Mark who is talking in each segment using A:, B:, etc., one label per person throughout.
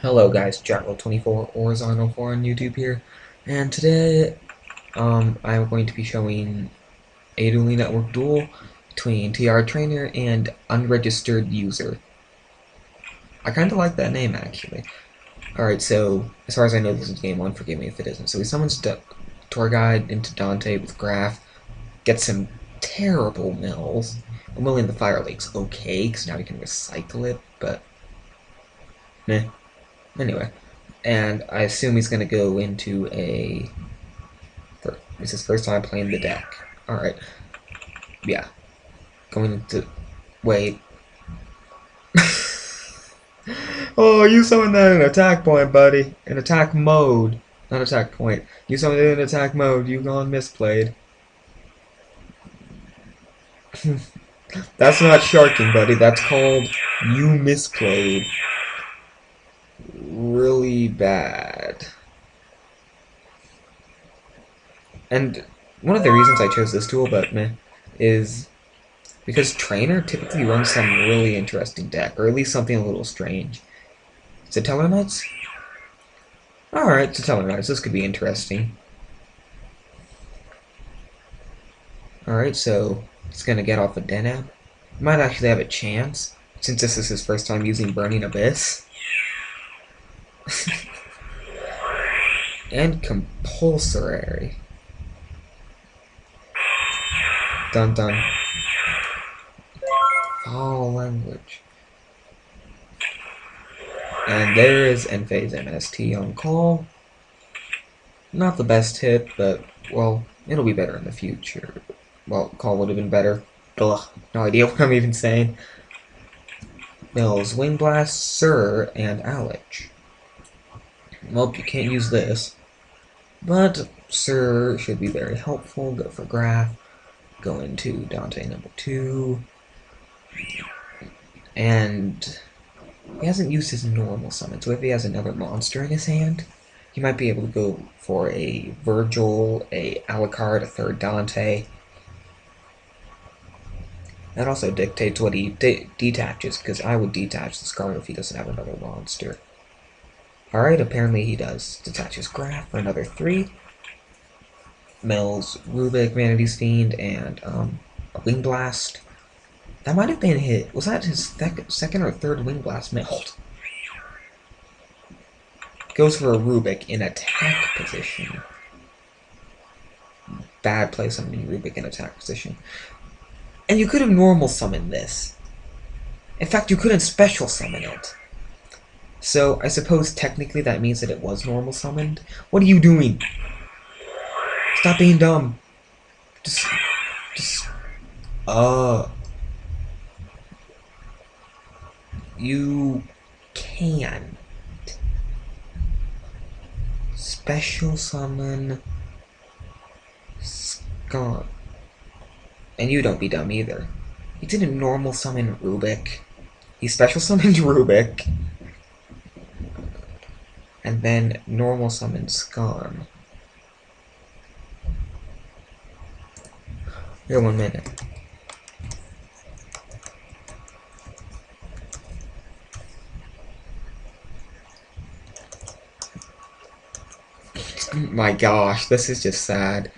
A: Hello guys, Jackwell24 or Zarno4 on YouTube here, and today I'm going to be showing a dueling network duel between TR Trainer and Unregistered User. I kinda like that name actually. Alright, so as far as I know this is game 1, forgive me if it isn't. So he summons Tour Guide into Dante with Graph, gets some terrible mills. A mill in the Fire Lake's okay, because now he can recycle it, but meh. Anyway, and I assume he's going to go into a... It's his first time playing the deck. Alright, yeah. Going into... Wait. Oh, you summoned that in attack point, buddy. In attack mode. Not attack point. You summoned it in attack mode. You gone misplayed. That's not sharking, buddy. That's called you misplayed. Really bad. And one of the reasons I chose this tool, but meh, is because Trainer typically runs some really interesting deck, or at least something a little strange. Satellarknights? Alright, Satellarknights, this could be interesting. Alright, so it's gonna get off a Denab. Might actually have a chance, since this is his first time using Burning Abyss. And Compulsory. Dun dun. Foul language. And there is Enphase MST on call. Not the best hit, but, well, it'll be better in the future. Well, call would have been better. Ugh, no idea what I'm even saying. Mills, Wing Blast, Sir, and Alich. Well, you can't use this. But Sir should be very helpful. Go for Graph. Go into Dante number 2. And he hasn't used his normal summon, so if he has another monster in his hand, he might be able to go for a Virgil, a Alucard, a third Dante. That also dictates what he detaches, because I would detach the Scar if he doesn't have another monster. Alright, apparently he does. Detaches Graph for another 3. Mills, Rubik, Vanity's Fiend, and a Wing Blast. That might have been hit. Was that his second or third Wing Blast milled? Goes for a Rubik in attack position. Bad play summoning Rubik in attack position. And you could have normal summoned this. In fact, you couldn't special summon it. So, I suppose technically that means that it was normal summoned. What are you doing? Stop being dumb. Just, you can special summon Scott. And you don't be dumb either. He didn't normal summon Rubik. He special summoned Rubik. And then normal summoned Skarn. Here, 1 minute. My gosh, this is just sad.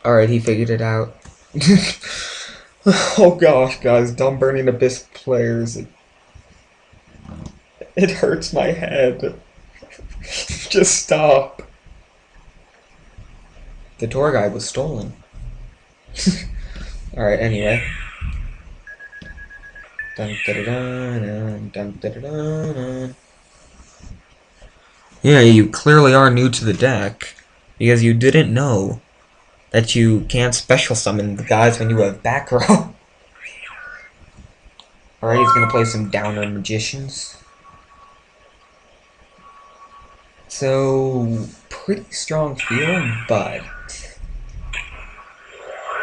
A: Alright, he figured it out. Oh gosh, guys, dumb Burning Abyss players. It hurts my head. Just stop. The tour guide was stolen. Alright, anyway. Dun, da, da, dun, dun, da, da, dun. Yeah, you clearly are new to the deck, because you didn't know that you can't special summon the guys when you have back row. Alright, he's gonna play some Downer Magicians. So, pretty strong feel, but...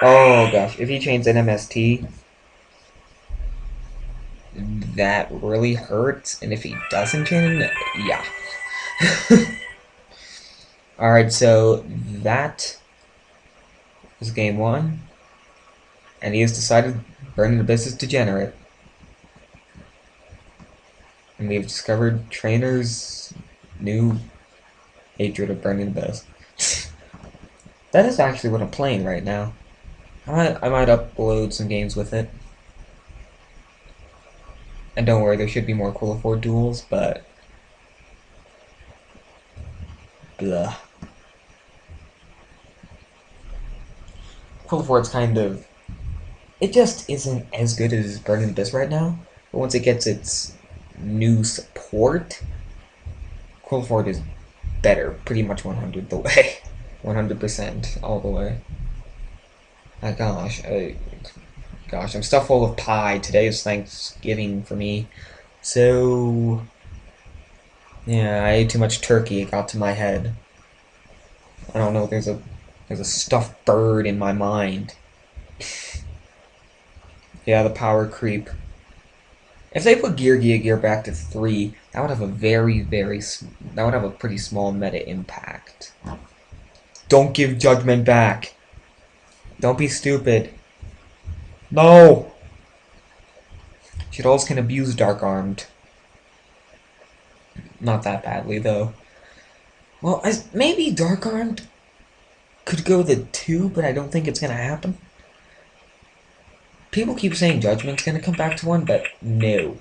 A: Oh gosh, if he chains an MST, that really hurts, and if he doesn't chain, yeah. Alright, so that is game 1, and he has decided Burning Abyss is degenerate. And we've discovered Trainer's new hatred of Burning Abyss. That is actually what I'm playing right now. I might upload some games with it. And don't worry, there should be more Cool Afford duels, but blah. Cool Afford's kind of, it just isn't as good as Burning Abyss right now. But once it gets its new support, Cool Afford is better, pretty much 100 the way. 100% all the way. My gosh, I'm stuffed full of pie. Today is Thanksgiving for me. So, yeah, I ate too much turkey. It got to my head. I don't know, there's a stuffed bird in my mind. Yeah, the power creep. If they put Gear back to 3, that would have a that would have a pretty small meta impact. Don't give Judgment back. Don't be stupid. No! Shadows can abuse Dark Armed. Not that badly, though. Well, maybe Dark Armed could go the 2, but I don't think it's gonna happen. People keep saying Judgment's gonna come back to 1, but no.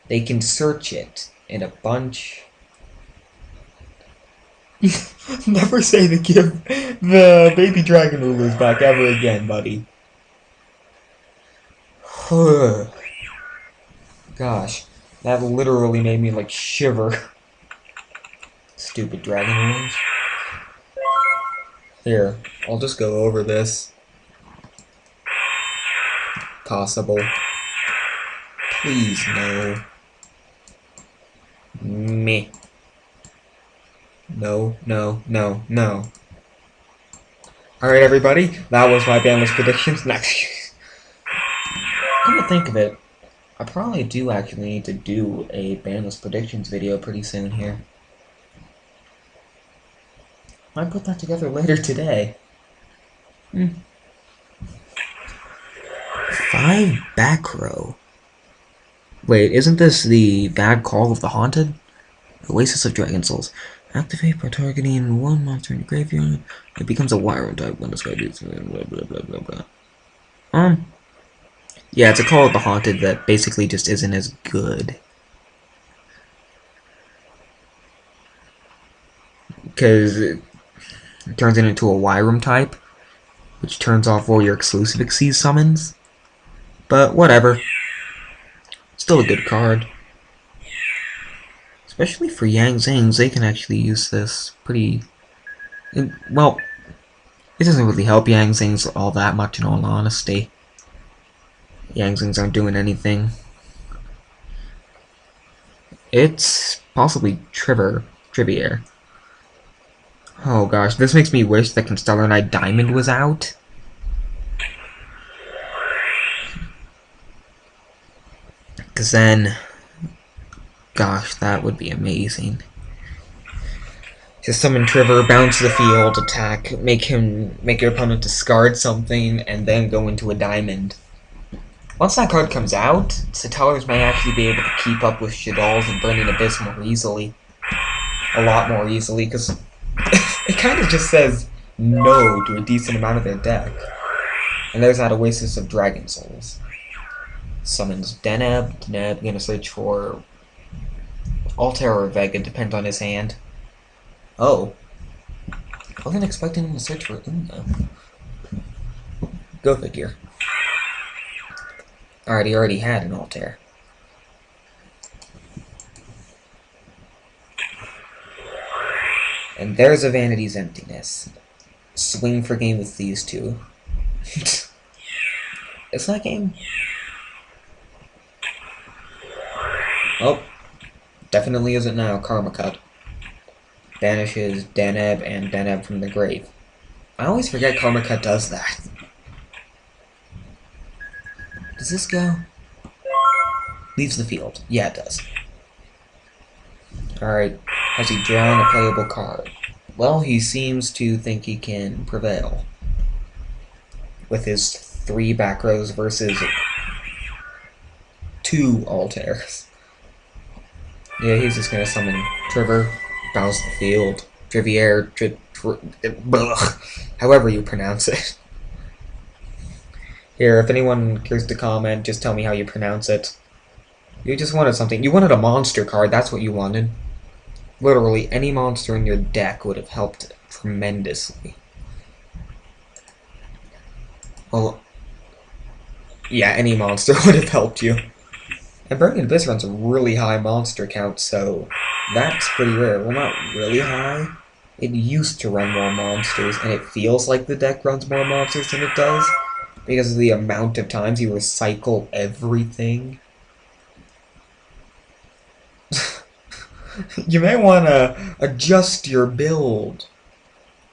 A: They can search it in a bunch. Never say to give the baby dragon rulers back ever again, buddy. Gosh, that literally made me like shiver. Stupid dragon rulers. Here, I'll just go over this. Possible. Please, no. Me. No, no, no, no. Alright, everybody, that was my bandless predictions. Next. Come to think of it, I probably do actually need to do a bandless predictions video pretty soon here. Might put that together later today. 5 back row. Wait, isn't this the bad call of the haunted? Oasis of Dragon Souls. Activate by targeting one monster in your graveyard. It becomes a wire type when this guy does blah blah blah blah blah. Yeah, it's a call of the haunted that basically just isn't as good. Because it turns it into a Wyram type, which turns off all your exclusive Xyz summons. But whatever. Still a good card. Especially for Yang Zings, they can actually use this pretty... well, it doesn't really help Yang Zings all that much in all honesty. Yang Zings aren't doing anything. It's possibly Trivier. Oh gosh, this makes me wish that Satellarknight Diamond was out. Because then, gosh, that would be amazing. Just summon Trevor, bounce the field, attack, make your opponent discard something, and then go into a diamond. Once that card comes out, Satellars may actually be able to keep up with Shaddolls and Burning Abyss more easily. A lot more easily, because it kind of just says no to a decent amount of their deck. And there's that Oasis of Dragon Souls. Summons Deneb, gonna search for Altair or Vega, depends on his hand. Oh. I wasn't expecting him to search for Una. Go figure. Alright, he already had an Altair. And there's a Vanity's Emptiness. Swing for game with these two. Is that game? Oh. Definitely isn't now. Karma Cut. Banishes Deneb and Deneb from the grave. I always forget Karma Cut does that. Does this go? Leaves the field. Yeah, it does. Alright. Has he drawn a playable card? Well, he seems to think he can prevail. With his 3 back rows versus 2 Altairs. Yeah, he's just gonna summon Trevor, bounce the field, Trivier, however you pronounce it. Here, if anyone cares to comment, just tell me how you pronounce it. You just wanted something. You wanted a monster card, that's what you wanted. Literally, any monster in your deck would have helped tremendously. Well, yeah, any monster would have helped you. And Burning Abyss runs a really high monster count, so that's pretty rare. Well, not really high. It used to run more monsters, and it feels like the deck runs more monsters than it does, because of the amount of times you recycle everything. You may want to adjust your build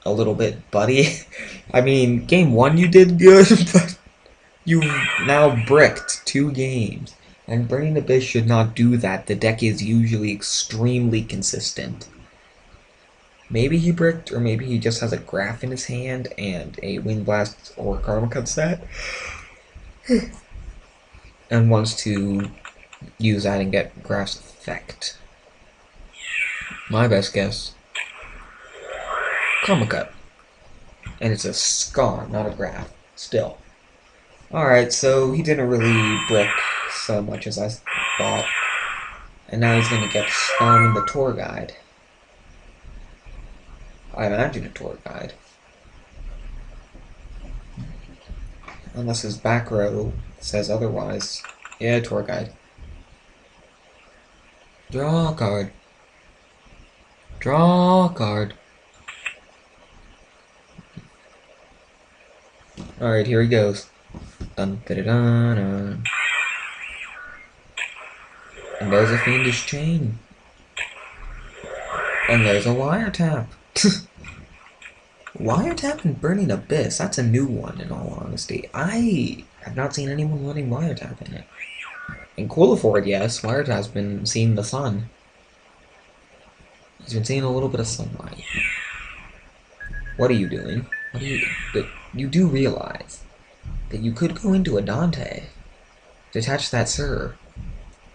A: a little bit, buddy. I mean, game 1 you did good, but you've now bricked 2 games. And Burning Abyss should not do that. The deck is usually extremely consistent. Maybe he bricked, or maybe he just has a graph in his hand and a Wind Blast or Karma Cut set. And wants to use that and get Graph's effect. My best guess. Karma Cut. And it's a Scar, not a Graph. Still. Alright, so he didn't really brick so much as I thought. And now he's gonna get Storm in the Tour Guide. I imagine a tour guide. Unless his back row says otherwise. Yeah, tour guide. Draw a card. Draw a card. Alright, here he goes. Dun da da dun dun. And there's a Fiendish Chain. And there's a Wiretap. Wiretap and Burning Abyss, that's a new one in all honesty. I have not seen anyone running Wiretap in it. In Quilliford, yes, Wiretap's been seeing the sun. He's been seeing a little bit of sunlight. What are you doing? What are you... But you do realize that you could go into a Dante, detach that Sir,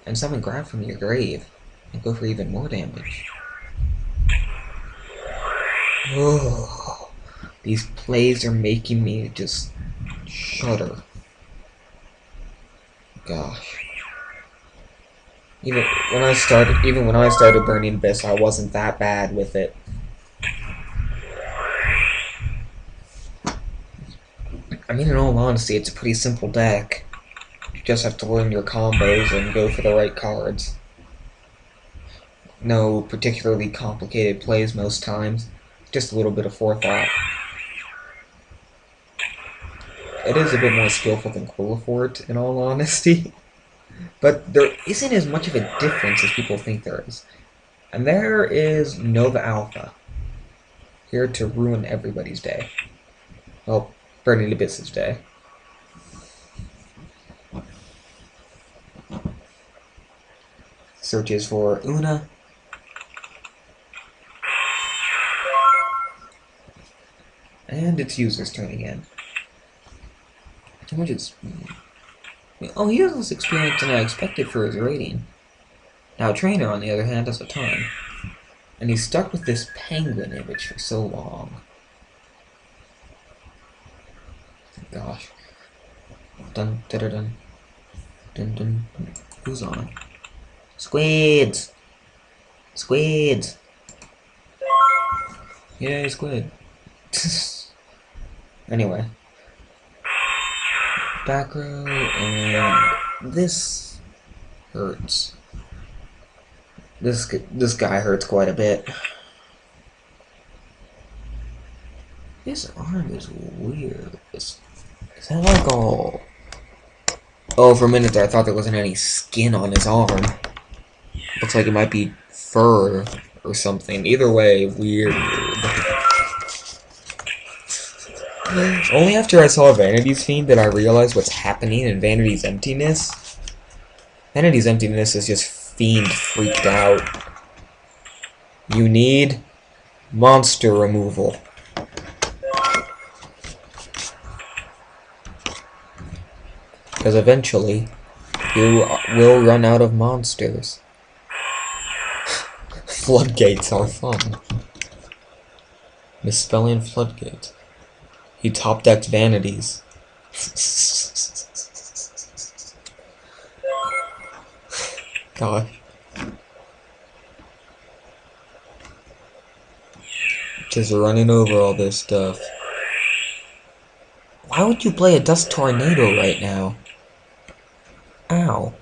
A: and summon Grab from your grave, and go for even more damage. Oh, these plays are making me just shudder. Gosh. Even when I started Burning Abyss, I wasn't that bad with it. I mean, in all honesty, it's a pretty simple deck. You just have to learn your combos and go for the right cards. No particularly complicated plays most times. Just a little bit of forethought. It is a bit more skillful than Quillifort, in all honesty. But there isn't as much of a difference as people think there is. And there is Nova Alpha. Here to ruin everybody's day. Well, Burning Abyss's day. Searches for Una. And it's user's turn again. How much is... Oh, he has less experience than I expected for his rating. Now, Trainer, on the other hand, has a ton. And he's stuck with this penguin image for so long. Gosh. Dun dun dun dun. Dun dun. Who's on? Squids! Squids! Yay, squid. Anyway. Back row, and this hurts. This guy hurts quite a bit. His arm is weird. Is that like all... Oh, for a minute there I thought there wasn't any skin on his arm. Looks like it might be fur or something. Either way, weird. Only after I saw Vanity's Fiend did I realize what's happening in Vanity's Emptiness. Vanity's Emptiness is just Fiend freaked out. You need monster removal. Because eventually, you will run out of monsters. Floodgates are fun. Misspelling floodgates. He top decks vanities. God. Just running over all this stuff. Why would you play a dust tornado right now? Ow.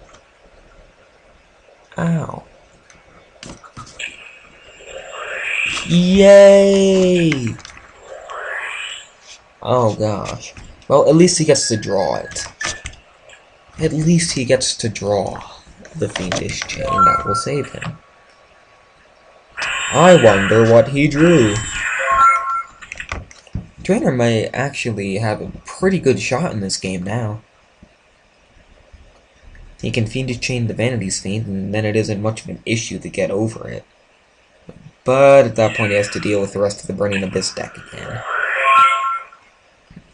A: Ow. Yay! Oh gosh. Well, at least he gets to draw it. At least he gets to draw the fiendish chain that will save him. I wonder what he drew. Trainer may actually have a pretty good shot in this game now. He can fiendish chain the Vanity's Fiend, and then it isn't much of an issue to get over it. But at that point he has to deal with the rest of the Burning Abyss deck again.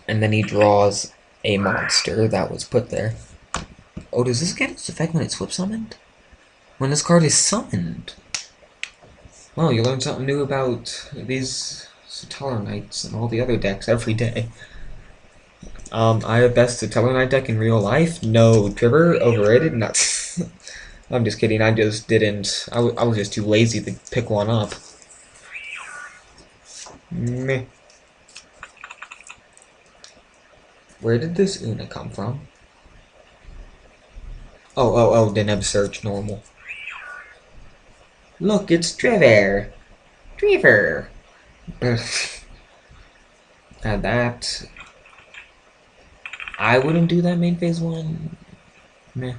A: And then he draws a monster that was put there. Oh, does this get its effect when it's flip summoned? When this card is summoned? Well, you learn something new about these Satellarknights and all the other decks every day. I have best Satellarknight deck in real life? No. Trevor? Overrated? Nuts. I'm just kidding, I just didn't. I was just too lazy to pick one up. Meh. Where did this Una come from? Oh, Deneb search normal. Look, it's Trevor! Trevor! Add that. I wouldn't do that main phase 1. Meh.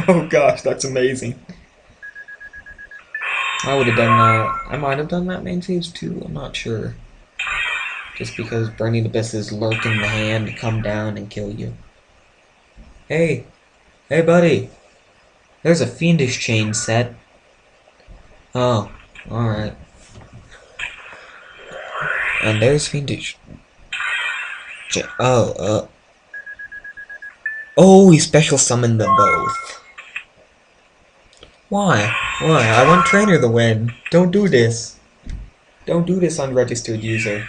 A: Oh gosh, that's amazing. I would have done that. I might have done that main phase 2, I'm not sure. Just because Burning Abysses lurk in the hand, come down and kill you. Hey! Hey buddy! There's a Fiendish Chain set. Oh, alright. And there's Fiendish. Oh, he special summoned them both. Why? Why? I want Trainer to win. Don't do this. Don't do this, unregistered user.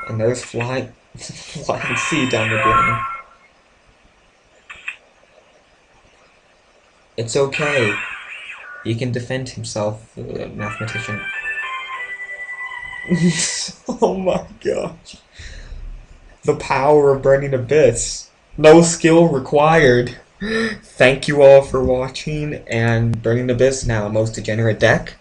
A: And there's Flying Sea down the drain. It's okay. He can defend himself, mathematician. Oh my gosh. The power of Burning Abyss. No skill required. Thank you all for watching, and Burning Abyss now most degenerate deck.